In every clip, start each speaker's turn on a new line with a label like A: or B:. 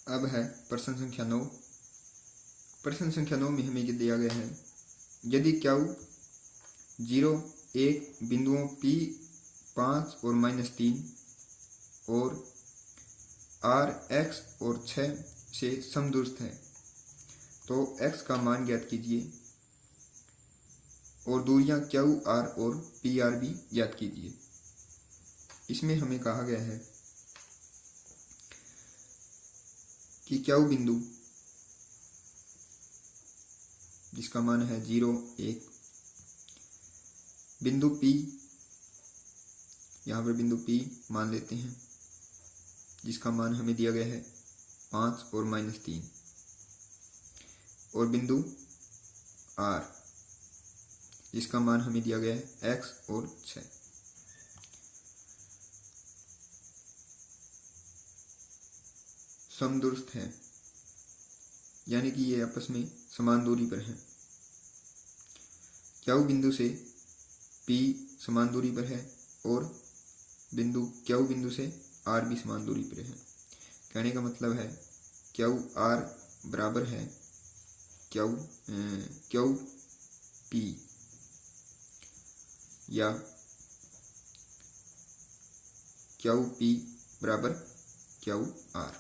A: अब है प्रश्न संख्या 9। प्रश्न संख्या 9 में हमें ये दिया गया है, यदि क्यू 0, 1 बिंदुओं P 5 और -3 और R x और 6 से समदूरस्थ है तो x का मान ज्ञात कीजिए और दूरियां क्यू आर और पी आर भी ज्ञात कीजिए। इसमें हमें कहा गया है कि क्यू बिंदु जिसका मान है 0, 1, बिंदु P, यहाँ पर बिंदु P मान लेते हैं जिसका मान हमें दिया गया है 5 और -3, और बिंदु R जिसका मान हमें दिया गया है x और 6। समदूरस्थ है यानी कि ये आपस में समान दूरी पर हैं। क्यू बिंदु से P समान दूरी पर है और क्यू बिंदु से R भी समान दूरी पर है। कहने का मतलब है क्यू R बराबर है क्यू P या क्यू P बराबर क्यू R,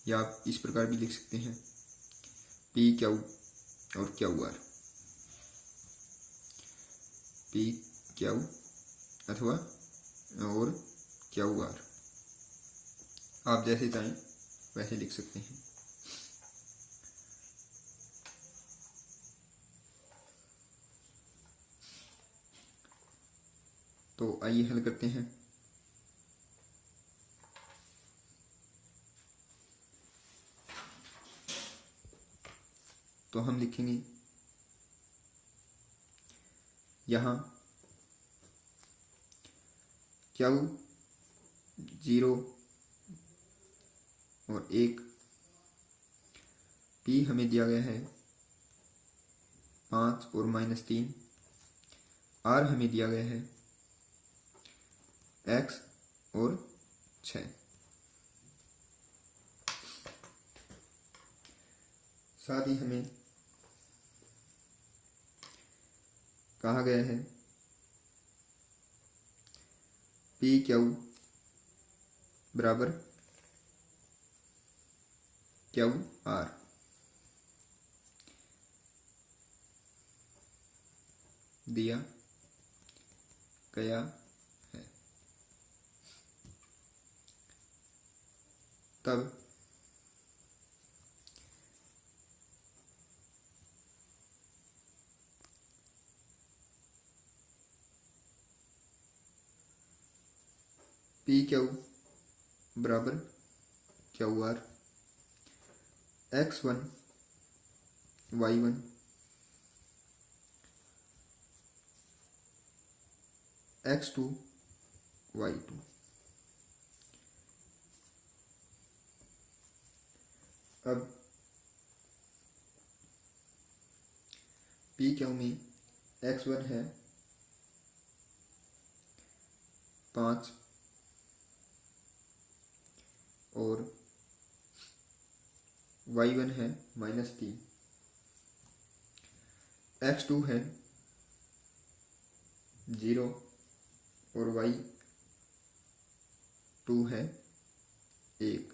A: या आप इस प्रकार भी लिख सकते हैं P क्यू और क्यू R, P क्यू अथवा और क्यू R, आप जैसे चाहें वैसे लिख सकते हैं। तो आइए हल करते हैं। तो हम लिखेंगे यहाँ क्यू 0 और 1, P हमें दिया गया है 5 और -3, R हमें दिया गया है x और 6। साथ ही हमें कहा गया है P क्यू बराबर क्यू R, दिया गया है। तब P क्यू बराबर Q R, x1 y1 x2 y2। अब P क्यू में x1 है 5 और y1 है -3, x2 है 0 और y2 है 1।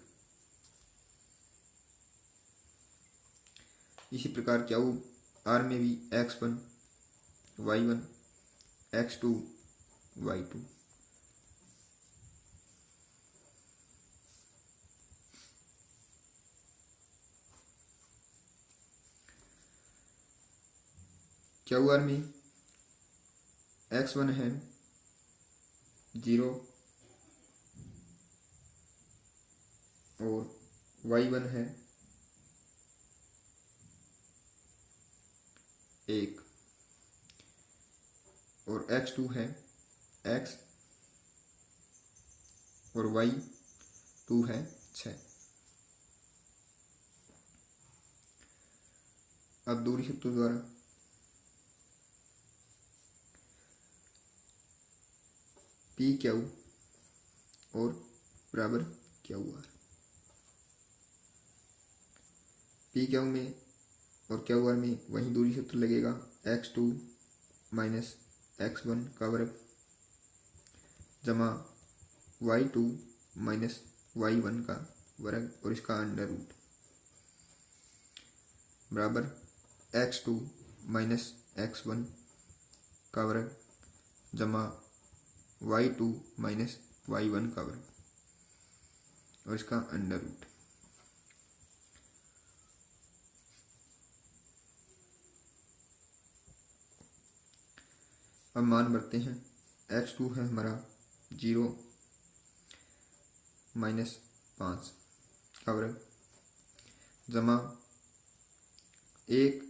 A: इसी प्रकार क्यू R में भी x1 y1 x2 y2। Q R में x1 है 0 और y1 है 1 और x2 है x और y2 है 6। अब दूरी सूत्र द्वारा P क्यू और बराबर क्यू R। पी क्यू में और क्यू आर में वहीं दूरी सूत्र लगेगा, x2 माइनस x1 का वर्ग जमा y2 माइनस y1 का वर्ग और इसका अंडर रूट बराबर x2 माइनस x1 का वर्ग जमा y2 माइनस y1 का वर्ग और इसका अंडर रूट। अब मान भरते हैं। x2 है हमारा 0 माइनस 5 का वर्ग जमा 1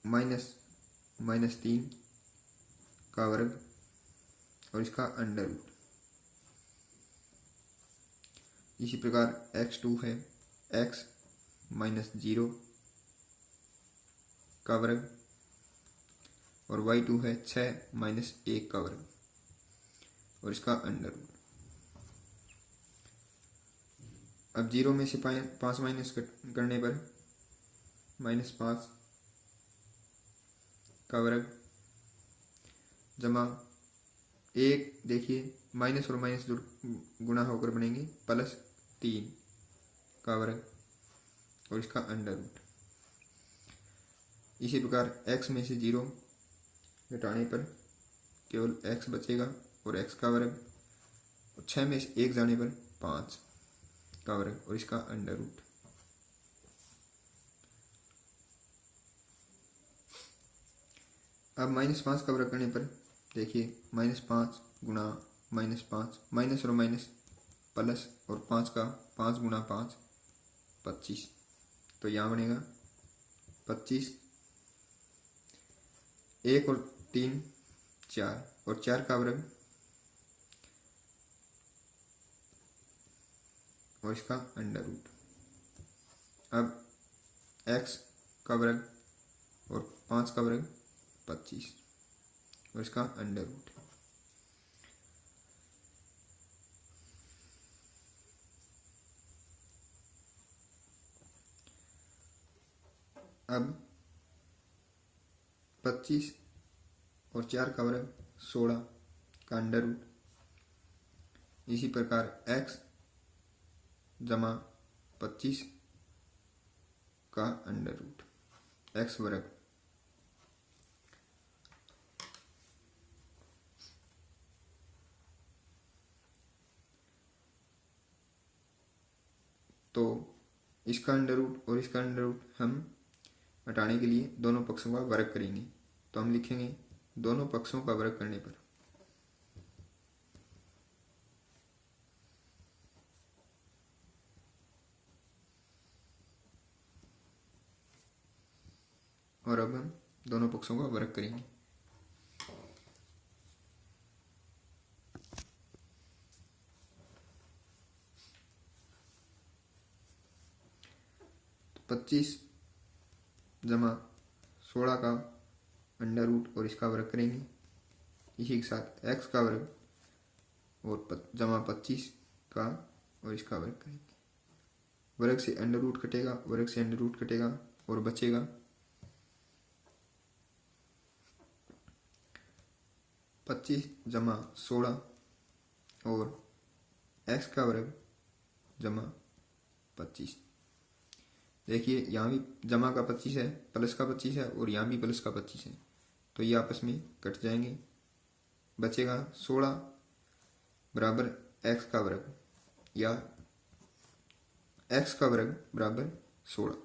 A: माइनस 3 का वर्ग और इसका अंडर रूट। इसी प्रकार x2 है x माइनस 0 का वर्ग और y2 है 6 माइनस 1 का वर्ग और इसका अंडर रूट। अब 0 में से 5 माइनस करने पर माइनस 5 का वर्ग जमा 1, देखिए माइनस और माइनस गुणा होकर बनेंगे प्लस 3 का वर्ग और इसका अंडर रूट। इसी प्रकार x में से 0 घटाने पर केवल x बचेगा और x का वर्ग और 6 में से 1 जाने पर 5 का वर्ग और इसका अंडर रूट। अब -5 का वर्ग करने पर देखिए -5 गुणा -5 माइनस और माइनस प्लस और 5 का 5 गुणा 5 25, तो यहाँ बनेगा 25, 1 और 3 4 और 4 का वर्ग और इसका अंडर रूट। अब x का वर्ग और 5 का वर्ग 25 और इसका अंडर रूट। अब 25 और 4 का वर्ग 16 का अंडर रूट। इसी प्रकार x जमा 25 का अंडर रूट x वर्ग। तो इसका अंडर रूट और इसका अंडर रूट हम हटाने के लिए दोनों पक्षों का वर्ग करेंगे। तो हम लिखेंगे दोनों पक्षों का वर्ग करने पर और अब हम दोनों पक्षों का वर्ग करेंगे। तो 25 जमा 16 का अंडर रूट और इसका वर्ग करेंगे। इसी के साथ x का वर्ग और जमा 25 का और इसका वर्ग करेंगे। वर्ग से अंडर रूट कटेगा, वर्ग से अंडर रूट कटेगा और बचेगा 25 जमा 16 और x का वर्ग जमा 25। देखिए यहाँ भी जमा का 25 है, प्लस का 25 है और यहाँ भी प्लस का 25 है, तो ये आपस में कट जाएंगे। बचेगा 16 बराबर x का वर्ग या x का वर्ग बराबर 16।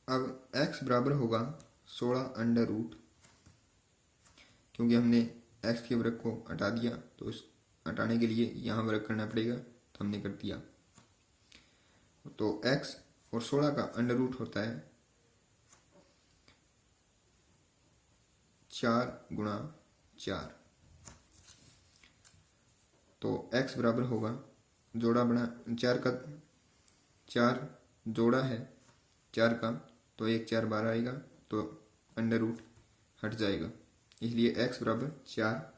A: अब x बराबर होगा 16 अंडर रूट, क्योंकि हमने x के वर्ग को हटा दिया तो उस हटाने के लिए यहाँ वर्ग करना पड़ेगा, तो हमने कर दिया। तो x और 16 का अंडर रूट होता है 4 गुणा 4। तो x बराबर होगा जोड़ा बना 4 जोड़ा है 4 का, तो 1 4 12 आएगा, तो अंडर रूट हट जाएगा, इसलिए x बराबर 4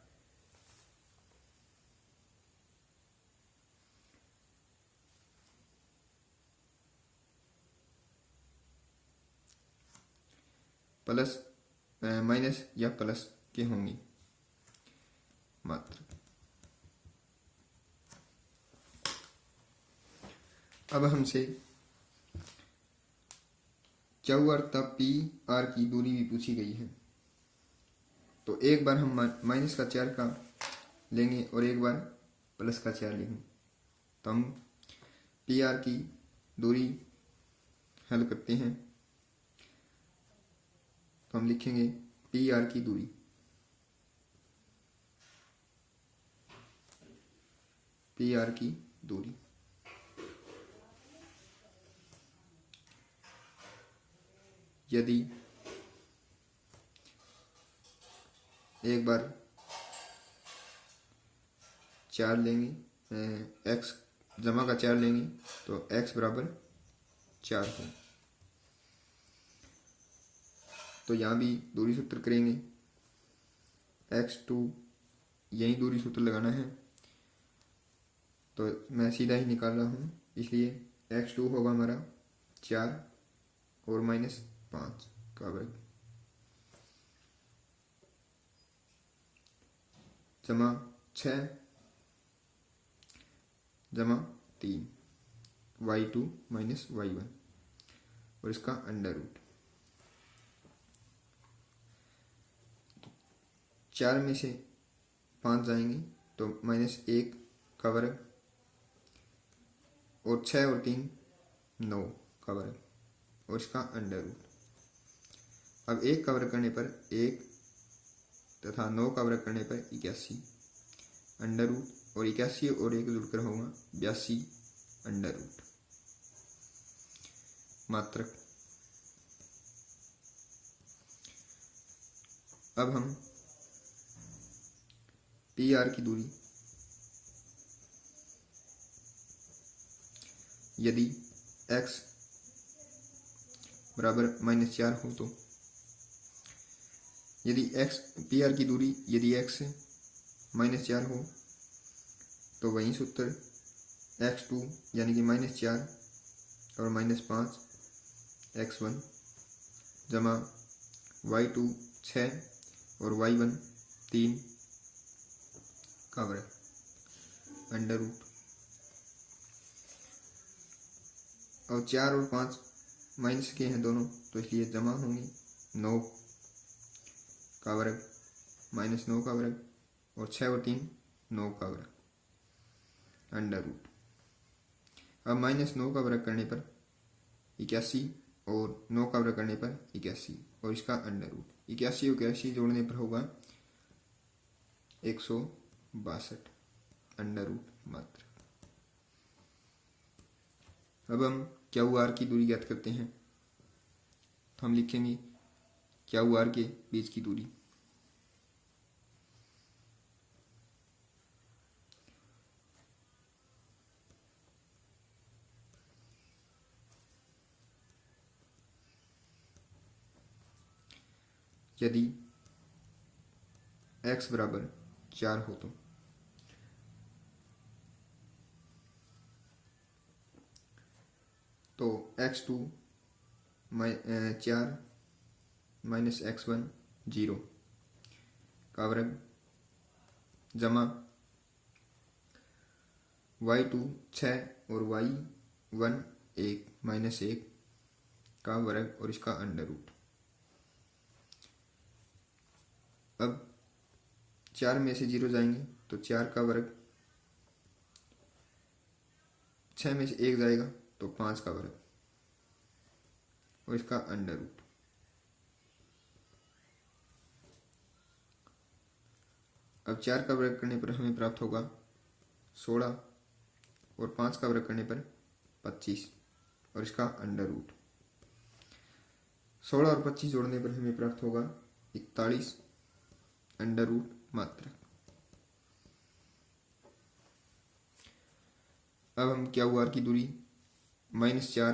A: प्लस माइनस या प्लस के होंगे मात्र। अब हमसे क्यू आर तथा पी आर की दूरी भी पूछी गई है। तो एक बार हम माइनस का 4 का लेंगे और एक बार प्लस का 4 लेंगे। तो हम पी आर की दूरी हल करते हैं। तो हम लिखेंगे पी आर की दूरी यदि एक बार 4 लेंगे, x जमा का 4 लेंगे तो x बराबर 4 हो। तो यहाँ भी दूरी सूत्र करेंगे, x2 यही दूरी सूत्र लगाना है। तो मैं सीधा ही निकाल रहा हूँ, इसलिए x2 होगा हमारा 4 और -5 का वर्ग जमा 6 जमा 3 y2 माइनस y1 और इसका अंडर रूट। 4 में से 5 जाएंगे तो -1 का वर्ग और 6 और 3 9 का वर्ग और इसका अंडर रूट। अब 1 का वर्ग करने पर 1 तथा 9 का वर्ग करने पर 81 अंडर रूट और 81 और 1 जुड़कर होगा 82 अंडर रूट मात्रक। अब हम पी आर की दूरी यदि x बराबर -4 हो तो यदि x पी आर की दूरी यदि x -4 हो तो वही सूत्र x2 यानी कि -4 और -5 x1 जमा y2 6 और y1 3 का वर्ग अंडर रूट। और 4 और 5 माइनस के हैं दोनों, तो इसलिए जमा होंगे 9 का वर्ग -9 का वर्ग और 6 और 3 9 का वर्ग अंडर रूट। अब -9 का वर्ग करने पर 81 और 9 का वर्ग करने पर 81 और इसका अंडर रूट। 81 और 81 जोड़ने पर होगा 162 अंडर रूट मात्र। अब हम क्यू आर की दूरी ज्ञात करते हैं। तो हम लिखेंगे क्यू आर के बीच की दूरी यदि x बराबर 4 हो तो x2 4 माइनस x1 0 का वर्ग जमा y2 6 और y1 1 -1 का वर्ग और इसका अंडर रूट। अब 4 में से 0 जाएंगे तो 4 का वर्ग, 6 में से 1 जाएगा तो 5 का वर्ग और इसका अंडर रूट। अब 4 का वर्ग करने पर हमें प्राप्त होगा 16 और 5 का वर्ग करने पर 25 और इसका अंडर रूट। 16 और 25 जोड़ने पर हमें प्राप्त होगा 41 अंडर रूट मात्र। अब हम क्यू आर की दूरी -4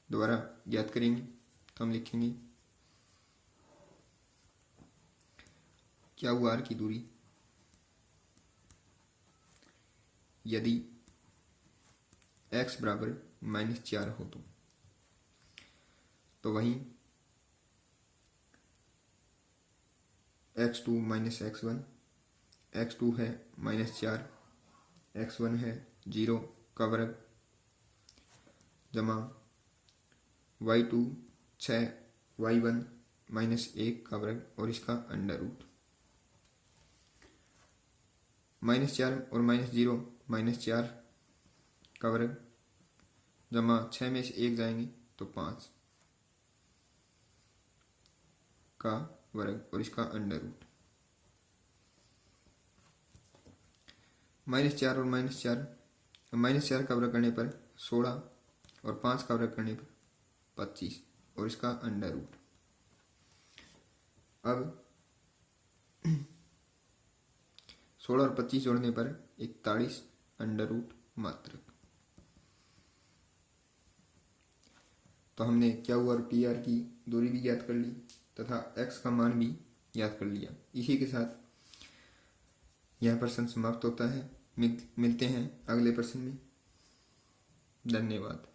A: द्वारा ज्ञात करेंगे। तो हम लिखेंगे क्यू आर की दूरी यदि x बराबर -4 हो तो वहीं x2 माइनस x1, x2 है -4, x1 है 0 का वर्ग जमा y2 6 y1 -1 का वर्ग और इसका अंडर रूट। -4 और -0 -4 का वर्ग जमा 6 में से 1 जाएंगे तो 5 का वर्ग और इसका अंडर रूट। -4 और -4 का वर्ग करने पर 16 और 5 का वर्ग करने पर 25 और इसका अंडर रूट। अब 16 और 25 जोड़ने पर 41 अंडर रूट मात्रक। तो हमने क्या हुआ और पी आर की दूरी भी ज्ञात कर ली तथा x का मान भी ज्ञात कर लिया। इसी के साथ यह प्रश्न समाप्त होता है। मिलते हैं अगले प्रश्न में। धन्यवाद।